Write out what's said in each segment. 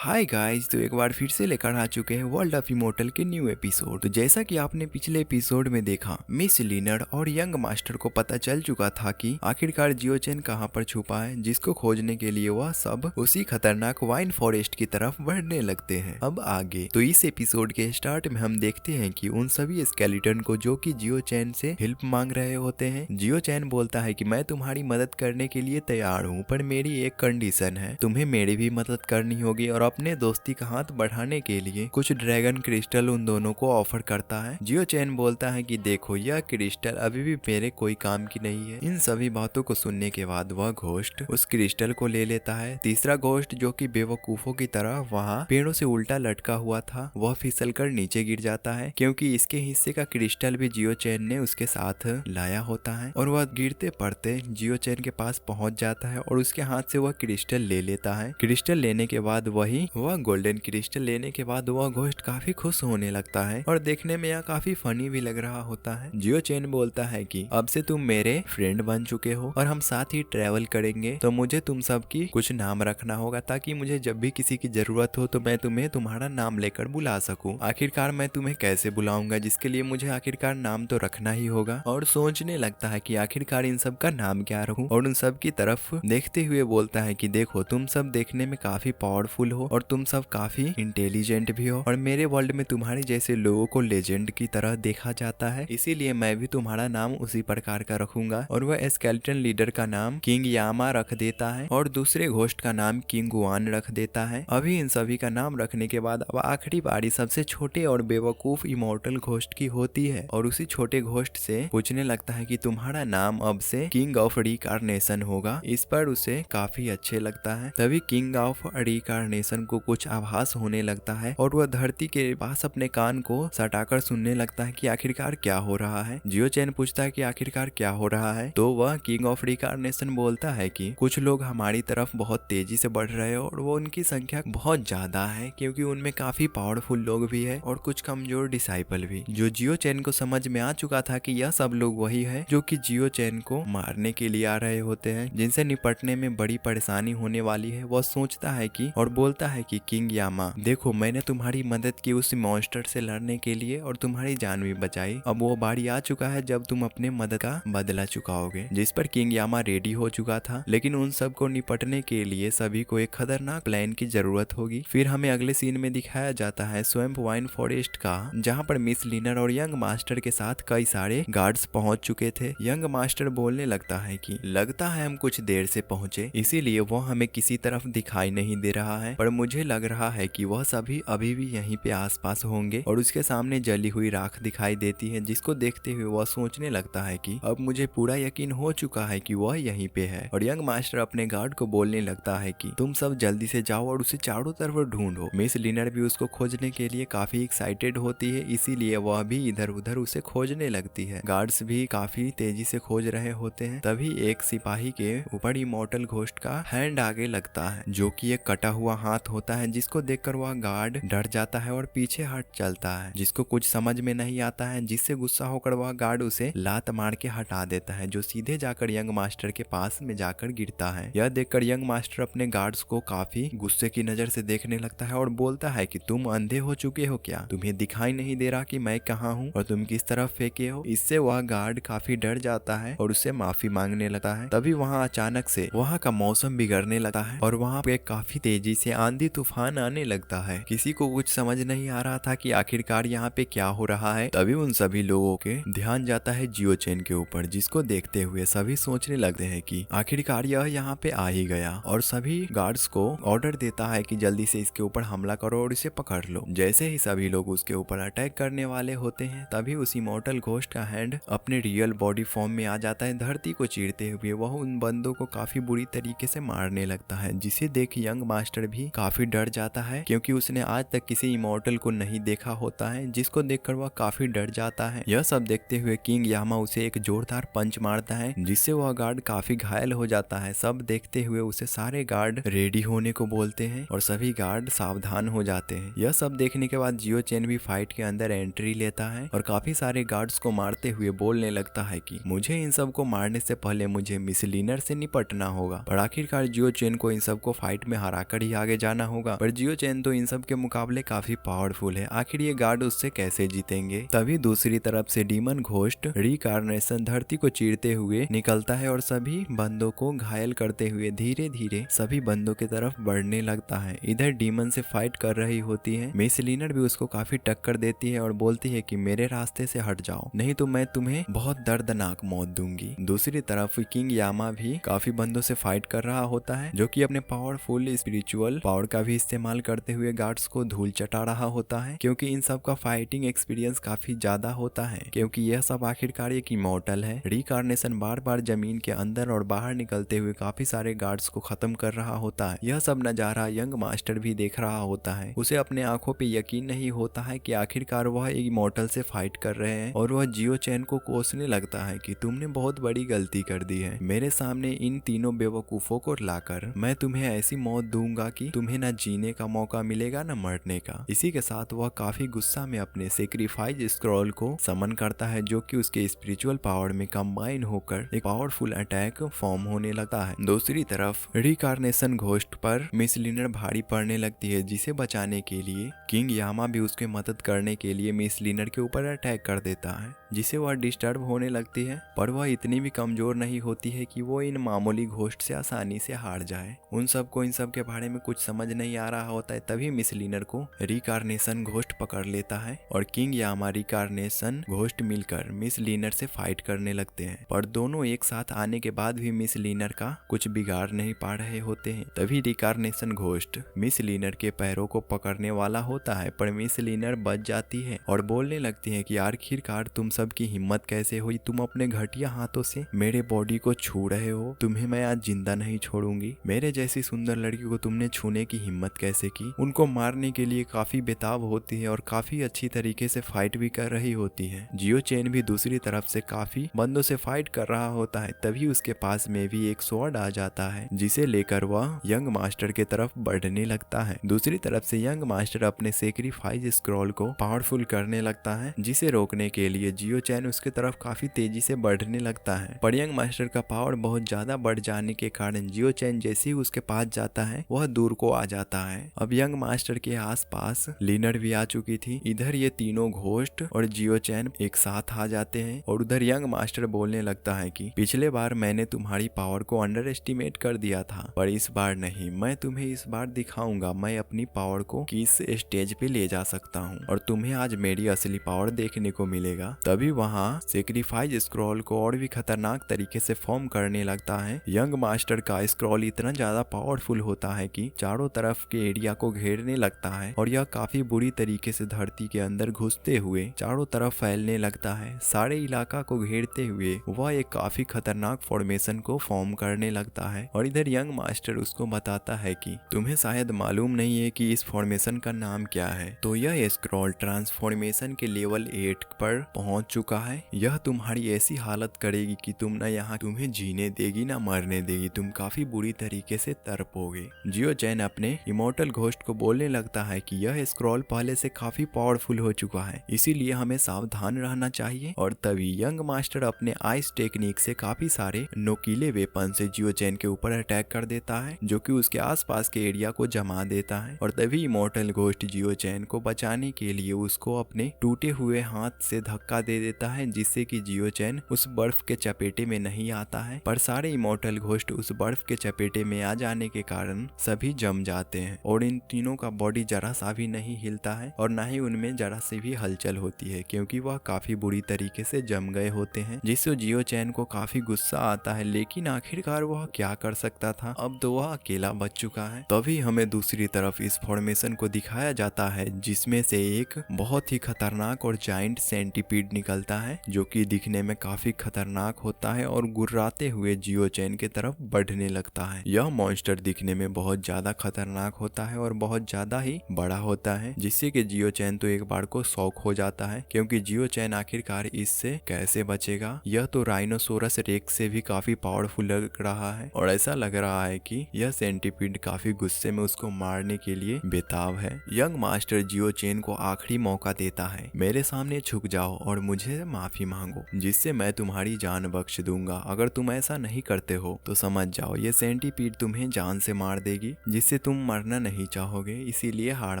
Hi guys, तो एक बार फिर से लेकर आ चुके हैं वर्ल्ड ऑफ इमोर्टल के न्यू एपिसोड। तो जैसा कि आपने पिछले एपिसोड में देखा, मिस लिनर और यंग मास्टर को पता चल चुका था कि आखिरकार जियोचेन कहां पर छुपा है, जिसको खोजने के लिए वह सब उसी खतरनाक वाइन फॉरेस्ट की तरफ बढ़ने लगते हैं। अब आगे तो इस एपिसोड के स्टार्ट में हम देखते हैं कि उन सभी स्केलेटन को जो कि जियोचेन से हेल्प मांग रहे होते हैं, जियोचेन बोलता है कि मैं तुम्हारी मदद करने के लिए तैयार हूँ, पर मेरी एक कंडीशन है, तुम्हें मेरी भी मदद करनी होगी। और अपने दोस्ती का हाथ बढ़ाने के लिए कुछ ड्रैगन क्रिस्टल उन दोनों को ऑफर करता है। जियोचेन बोलता है कि देखो, यह क्रिस्टल अभी भी मेरे कोई काम की नहीं है। इन सभी बातों को सुनने के बाद वह घोस्ट उस क्रिस्टल को ले लेता है। तीसरा घोस्ट, जो कि बेवकूफों की तरह वहाँ पेड़ों से उल्टा लटका हुआ था, वह फिसल कर नीचे गिर जाता है, क्योंकि इसके हिस्से का क्रिस्टल भी जियोचेन ने उसके साथ लाया होता है। और वह गिरते पड़ते जियोचेन के पास पहुंच जाता है और उसके हाथ से वह क्रिस्टल ले लेता है। क्रिस्टल लेने के बाद वह गोल्डन क्रिस्टल लेने के बाद वह घोस्ट काफी खुश होने लगता है और देखने में यह काफी फनी भी लग रहा होता है। जियोचेन बोलता है कि अब से तुम मेरे फ्रेंड बन चुके हो और हम साथ ही ट्रेवल करेंगे, तो मुझे तुम सबकी कुछ नाम रखना होगा, ताकि मुझे जब भी किसी की जरूरत हो तो मैं तुम्हें तुम्हारा नाम लेकर बुला सकूं। आखिरकार मैं तुम्हें कैसे बुलाऊंगा, जिसके लिए मुझे आखिरकार नाम तो रखना ही होगा। और सोचने लगता है कि आखिरकार इन सब का नाम क्या रखूं, और उन सब की तरफ देखते हुए बोलता है कि देखो, तुम सब देखने में काफी पावरफुल हो और तुम सब काफी इंटेलिजेंट भी हो, और मेरे वर्ल्ड में तुम्हारे जैसे लोगों को लेजेंड की तरह देखा जाता है, इसीलिए मैं भी तुम्हारा नाम उसी प्रकार का रखूंगा। और वह स्केलेटन लीडर का नाम किंग यामा रख देता है और दूसरे घोस्ट का नाम किंग वान रख देता है। अभी इन सभी का नाम रखने के बाद अब आखिरी बारी सबसे छोटे और बेवकूफ इमोर्टल घोस्ट की होती है, और उसी छोटे घोस्ट से पूछने लगता है कि तुम्हारा नाम अब से किंग ऑफ रिकार्नेशन होगा। इस पर उसे काफी अच्छे लगता है। तभी किंग ऑफ रिकार्नेशन को कुछ आभास होने लगता है और वह धरती के पास अपने कान को सटाकर सुनने लगता है कि आखिरकार क्या हो रहा है। जियोचेन पूछता है कि आखिरकार क्या हो रहा है, तो वह किंग ऑफ रिकार्नेशन बोलता है कि कुछ लोग हमारी तरफ बहुत तेजी से बढ़ रहे हैं और वो उनकी संख्या बहुत ज्यादा है, क्योंकि उनमें काफी पावरफुल लोग भी है और कुछ कमजोर डिसाइपल भी। जो जियोचेन को समझ में आ चुका था कि यह सब लोग वही है जो कि जियोचेन को मारने के लिए आ रहे होते हैं, जिनसे निपटने में बड़ी परेशानी होने वाली है। वह सोचता है कि और बोलता है कि किंग यामा, देखो, मैंने तुम्हारी मदद की उस मॉन्स्टर से लड़ने के लिए और तुम्हारी जान भी बचाई। अब वो बारी आ चुका है जब तुम अपने मदद का बदला चुकाओगे। जिस पर किंग यामा रेडी हो चुका था, लेकिन उन सब को निपटने के लिए सभी को एक खतरनाक प्लान की जरूरत होगी। फिर हमें अगले सीन में दिखाया जाता है स्वैम्प वाइन फॉरेस्ट का, जहाँ पर मिस लिनर और यंग मास्टर के साथ कई सारे गार्ड्स पहुंच चुके थे। यंग मास्टर बोलने लगता है कि लगता है हम कुछ देर से पहुंचे, इसीलिए वो हमें किसी तरफ दिखाई नहीं दे रहा है, पर मुझे लग रहा है कि वह सभी अभी भी यहीं पे आसपास होंगे। और उसके सामने जली हुई राख दिखाई देती है, जिसको देखते हुए वह सोचने लगता है कि अब मुझे पूरा यकीन हो चुका है कि वह यहीं पे है। और यंग मास्टर अपने गार्ड को बोलने लगता है कि तुम सब जल्दी से जाओ और उसे चारों तरफ ढूंढो। मिस लिनर भी उसको खोजने के लिए काफी एक्साइटेड होती है, इसीलिए वह भी इधर उधर उसे खोजने लगती है। गार्ड्स भी काफी तेजी से खोज रहे होते हैं। तभी एक सिपाही के ऊपर इमोर्टल घोस्ट का हैंड आगे लगता है, जो कि एक कटा हुआ हाथ होता है, जिसको देखकर वह गार्ड डर जाता है और पीछे हट चलता है, जिसको कुछ समझ में नहीं आता है, जिससे गुस्सा होकर वह गार्ड उसे लात मार के हटा देता है, जो सीधे जाकर यंग मास्टर के पास में जाकर गिरता है। यह देखकर यंग मास्टर अपने गार्ड्स को काफी गुस्से की नजर से देखने लगता है और बोलता है कि तुम अंधे हो चुके हो क्या, तुम्हें दिखाई नहीं दे रहा कि मैं कहाँ हूँ और तुम किस तरफ फेंके हो। इससे वह गार्ड काफी डर जाता है और उससे माफी मांगने लगता है। तभी वहाँ अचानक से वहाँ का मौसम बिगड़ने लगता है और वहाँ पे काफी तेजी से आंधी तूफान आने लगता है। किसी को कुछ समझ नहीं आ रहा था कि आखिरकार यहाँ पे क्या हो रहा है। तभी उन सभी लोगों के ध्यान जाता है जियोचेन के ऊपर, जिसको देखते हुए सभी सोचने लगते हैं कि आखिरकार यह यहाँ पे आ ही गया, और सभी गार्ड्स को ऑर्डर देता है कि जल्दी से इसके ऊपर हमला करो और इसे पकड़ लो। जैसे ही सभी लोग उसके ऊपर अटैक करने वाले होते हैं, तभी उस इमोर्टल घोस्ट का हैंड अपने रियल बॉडी फॉर्म में आ जाता है। धरती को चीरते हुए वह उन बंदों को काफी बुरी तरीके से मारने लगता है, जिसे देख यंग मास्टर भी काफी डर जाता है, क्योंकि उसने आज तक किसी इमोर्टल को नहीं देखा होता है, जिसको देखकर वह काफी डर जाता है। यह सब देखते हुए किंग यामा उसे एक जोरदार पंच मारता है, जिससे वह गार्ड काफी घायल हो जाता है। सब देखते हुए उसे सारे गार्ड रेडी होने को बोलते हैं और सभी गार्ड सावधान हो जाते हैं। यह सब देखने के बाद जियोचेन भी फाइट के अंदर एंट्री लेता है और काफी सारे गार्ड्स को मारते हुए बोलने लगता है कि मुझे इन सब को मारने से पहले मुझे मिस लिनर से निपटना होगा। और आखिरकार जियोचेन को इन सब को फाइट में हराकर ही आगे जाना होगा, पर जियो चैन तो इन सब के मुकाबले काफी पावरफुल है। आखिर ये गार्ड उससे कैसे जीतेंगे। तभी दूसरी तरफ से डीमन घोस्ट रिकार्नेशन धरती को चीरते हुए निकलता है और सभी बंदों को घायल करते हुए धीरे धीरे सभी बंदों की तरफ बढ़ने लगता है। इधर डीमन से फाइट कर रही होती है मिस लीनर भी उसको काफी टक्कर देती है और बोलती है कि मेरे रास्ते से हट जाओ, नहीं तो मैं तुम्हें बहुत दर्दनाक मौत दूंगी। दूसरी तरफ किंग यामा भी काफी बंदों से फाइट कर रहा होता है, जो कि अपने पावरफुल स्पिरिचुअल पावर का भी इस्तेमाल करते हुए गार्ड्स को धूल चटा रहा होता है, क्योंकि इन सब का फाइटिंग एक्सपीरियंस काफी ज्यादा होता है, क्योंकि यह सब आखिरकार एक इमॉर्टल है। रिकार्नेशन बार बार जमीन के अंदर और बाहर निकलते हुए काफी सारे गार्ड्स को खत्म कर रहा होता है। यह सब नजारा यंग मास्टर भी देख रहा होता है। उसे अपने आंखों पे यकीन नहीं होता है कि आखिरकार वह एक इमॉर्टल से फाइट कर रहे हैं, और वह जियो चैन को कोसने लगता है कि तुमने बहुत बड़ी गलती कर दी है। मेरे सामने इन तीनों बेवकूफों को लाकर मैं तुम्हें ऐसी मौत दूंगा कि तुम्हें न जीने का मौका मिलेगा न मरने का। इसी के साथ वह काफी गुस्सा में अपने सेक्रीफाइस स्क्रॉल को समन करता है, जो कि उसके स्पिरिचुअल पावर में कंबाइन होकर एक पावरफुल अटैक फॉर्म होने लगता है। दूसरी तरफ रिकार्नेशन घोस्ट पर मिस लीनर भारी पड़ने लगती है, जिसे बचाने के लिए किंग यामा भी उसकी मदद करने के लिए मिस लीनर के ऊपर अटैक कर देता है, जिसे वह डिस्टर्ब होने लगती है। पर वह इतनी भी कमजोर नहीं होती है कि वो इन मामूली घोस्ट से आसानी से हार जाए। उन सबको इन सब के बारे में कुछ समझ नहीं आ रहा होता है। तभी मिस लीनर को रिकार्नेशन घोस्ट पकड़ लेता है और किंग यामा रिकार्नेशन घोस्ट मिलकर मिस लीनर से फाइट करने लगते हैं, पर दोनों एक साथ आने के बाद भी मिस लीनर का कुछ बिगाड़ नहीं पा रहे होते हैं। तभी रिकार्नेशन घोस्ट मिस लीनर के पैरों को पकड़ने वाला होता है, पर मिस लीनर बच जाती है और बोलने लगती है कि आखिरकार तुम सबकी हिम्मत कैसे हुई, तुम अपने घटिया हाथों से मेरे बॉडी को छू रहे हो, तुम्हें मैं आज जिंदा नहीं छोड़ूंगी। मेरे जैसी सुंदर लड़की को तुमने छूने की हिम्मत कैसे की। उनको मारने के लिए काफी बेताब होती है और काफी अच्छी तरीके से फाइट भी कर रही होती है। जियो चैन भी दूसरी तरफ से काफी बंदों से फाइट कर रहा होता है। तभी उसके पास में भी एक स्वॉर्ड आ जाता है, जिसे लेकर वह यंग मास्टर के तरफ बढ़ने लगता है। दूसरी तरफ से यंग मास्टर अपने सेक्रीफाइस स्क्रॉल को पावरफुल करने लगता है, जिसे रोकने के लिए जियो चैन उसके तरफ काफी तेजी से बढ़ने लगता है। पर यंग मास्टर का पावर बहुत ज्यादा बढ़ जाने के कारण जियो चैन जैसे ही उसके पास जाता है वह दूर को आ जाता है। अब यंग मास्टर के आसपास लीनर भी आ चुकी थी। इधर ये तीनों घोस्ट और जियो चैन एक साथ आ जाते हैं और उधर यंग मास्टर बोलने लगता है कि पिछले बार मैंने तुम्हारी पावर को अंडर एस्टिमेट कर दिया था, पर इस बार नहीं। मैं तुम्हें इस बार दिखाऊंगा मैं अपनी पावर को किस स्टेज पे ले जा सकता हूँ, और तुम्हें आज मेरी असली पावर देखने को मिलेगा। तभी वहाँ सेक्रीफाइस स्क्रॉल को और भी खतरनाक तरीके से फॉर्म करने लगता है। यंग मास्टर का स्क्रॉल इतना ज्यादा पावरफुल होता है कि चारों तरफ के एरिया को घेरने लगता है, और यह काफी बुरी तरीके से धरती के अंदर घुसते हुए चारों तरफ फैलने लगता है। सारे इलाका को घेरते हुए वह एक काफी खतरनाक फॉर्मेशन को फॉर्म करने लगता है। और इधर यंग मास्टर उसको बताता है कि तुम्हें शायद मालूम नहीं है कि इस फॉर्मेशन का नाम क्या है। तो यह स्क्रॉल ट्रांसफॉर्मेशन के लेवल 8 पर पहुंच चुका है। यह तुम्हारी ऐसी हालत करेगी कि तुम ना यहाँ तुम्हें जीने देगी ना मरने देगी, तुम काफी बुरी तरीके से तड़पोगे। जियो चैन अपने इमॉर्टल घोस्ट को बोलने लगता है कि यह स्क्रॉल पहले से काफी पावरफुल हो चुका है, इसीलिए हमें सावधान रहना चाहिए। और तभी यंग मास्टर अपने आइस टेक्निक से काफी सारे नोकीले वेपन से जियो चैन के ऊपर अटैक कर देता है, जो कि उसके आसपास के एरिया को जमा देता है। और तभी इमॉर्टल घोस्ट जियो चैन को बचाने के लिए उसको अपने टूटे हुए हाथ से धक्का दे देता है, जिससे कि जियो चैन उस बर्फ के चपेटे में नहीं आता है। पर सारे इमॉर्टल घोस्ट उस बर्फ के चपेटे में आ जाने के कारण सभी जम जाते हैं, और इन तीनों का बॉडी जरा सा भी नहीं हिलता है और ना ही उनमें जरा सी भी हलचल होती है, क्योंकि वह काफी बुरी तरीके से जम गए होते हैं, जिससे जियो चैन को काफी गुस्सा आता है। लेकिन आखिरकार वह क्या कर सकता था, अब तो वह अकेला बच चुका है। तभी हमें दूसरी तरफ इस फॉर्मेशन को दिखाया जाता है, जिसमें से एक बहुत ही खतरनाक और जाइंट सेंटीपीड निकलता है, जो कि दिखने में काफी खतरनाक होता है और गुर्राते हुए जियो चैन के तरफ बढ़ने लगता है। यह मॉन्स्टर दिखने में बहुत ज्यादा खतरनाक होता है और बहुत ज्यादा ही बड़ा होता है, जिससे कि जियो चैन तो एक बार को शॉक हो जाता है, क्योंकि जियो चैन आखिरकार इससे कैसे बचेगा। यह तो राइनोसोरस रेक्स से भी काफी पावरफुल लग रहा है, और ऐसा लग रहा है कि यह सेंटीपीड काफी गुस्से में उसको मारने के लिए बेताब है। यंग मास्टर जियो चैन को आखिरी मौका देता है, मेरे सामने झुक जाओ और मुझे माफी मांगो, जिससे मैं तुम्हारी जान बख्श दूंगा। अगर तुम ऐसा नहीं करते हो तो समझ जाओ ये सेंटीपीड तुम्हें जान से मार देगी, जिससे तुम मरना नहीं चाहोगे, इसीलिए हार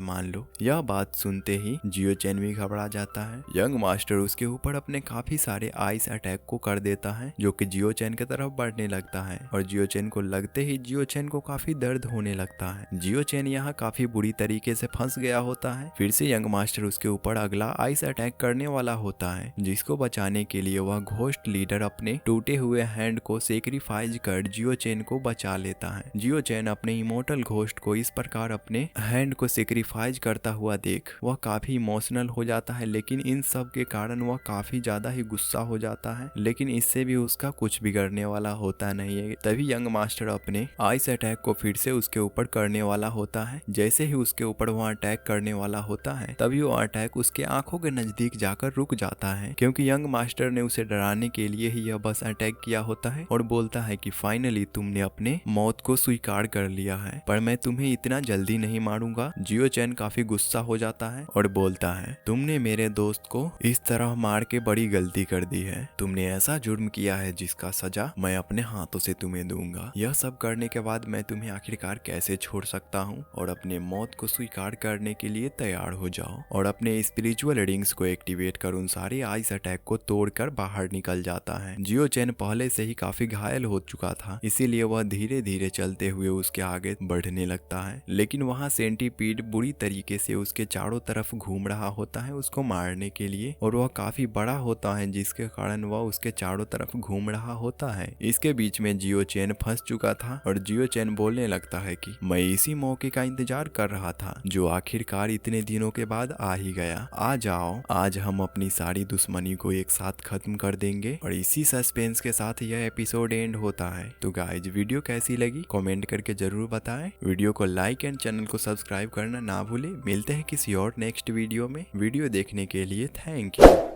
मान लो। यह बात सुनते ही जियो चैन भी घबरा जाता है। यंग मास्टर उसके ऊपर अपने काफी सारे आइस अटैक को कर देता है जो कि जियो चैन की तरफ बढ़ने लगता है और जियो चैन को लगते ही जियो चैन को काफी दर्द होने लगता है। जियो चैन यहाँ काफी बुरी तरीके से फंस गया होता है। फिर से यंग मास्टर उसके ऊपर अगला आइस अटैक करने वाला होता है, जिसको बचाने के लिए वह घोस्ट लीडर अपने टूटे हुए हैंड को सेक्रीफाइस कर जियो चैन को बचा लेता है। जियो चैन अपने इमोर्टल घोस्ट को इस प्रकार अपने हैंड को सेक्रीफाइस करता हुआ देख वह काफी इमोशनल हो जाता है, लेकिन इन सब के कारण वह काफी ज्यादा ही गुस्सा हो जाता है। लेकिन इससे भी उसका कुछ बिगड़ने वाला होता नहीं है। तभी यंग मास्टर अपने आइस अटैक को फिर से उसके ऊपर करने वाला होता है। जैसे ही उसके ऊपर वह अटैक करने वाला होता है तभी वो अटैक उसके आंखों के नजदीक जाकर रुक जाता है, क्योंकि यंग मास्टर ने उसे डराने के लिए ही यह बस अटैक किया होता है और बोलता है कि फाइनली तुमने अपने मौत को स्वीकार कर लिया है, पर मैं तुम्हें इतना जल्दी नहीं मारूंगा। जियो चैन काफी गुस्सा हो जाता है और बोलता है तुमने मेरे दोस्त को इस तरह मार के बड़ी गलती कर दी है। तुमने ऐसा जुर्म किया है जिसका सजा मैं अपने हाथों से तुम्हें दूंगा। यह सब करने के बाद मैं तुम्हें आखिरकार कैसे छोड़ सकता हूँ, और अपने मौत को स्वीकार करने के लिए तैयार हो जाओ और अपने स्पिरिचुअल रिंग्स को एक्टिवेट कर उन सारे आइस अटैक को तोड़कर बाहर निकल जाता है। जियो चैन पहले से ही काफी घायल हो चुका था, इसीलिए वह धीरे धीरे चलते हुए उसके आगे बढ़ने लगता है, लेकिन वहाँ सेंटीपीड बुरी तरीके से उसके चारों तरफ घूम रहा होता है उसको मारने के लिए, और वह काफी बड़ा होता है जिसके कारण वह उसके चारों तरफ घूम रहा होता है। इसके बीच में जियो चैन फंस चुका था और जियो चैन बोलने लगता है कि मैं इसी मौके का इंतजार कर रहा था जो आखिरकार इतने दिनों के बाद आ ही गया। आ जाओ, आज हम अपनी सारी दुश्मनी को एक साथ खत्म कर देंगे। और इसी सस्पेंस के साथ यह एपिसोड एंड होता है। तो गाइज वीडियो कैसी लगी कमेंट करके जरूर बताएं। वीडियो को लाइक एंड चैनल को सब्सक्राइब करना ना भूले। मिलते हैं किसी और नेक्स्ट वीडियो में। वीडियो देखने के लिए थैंक यू।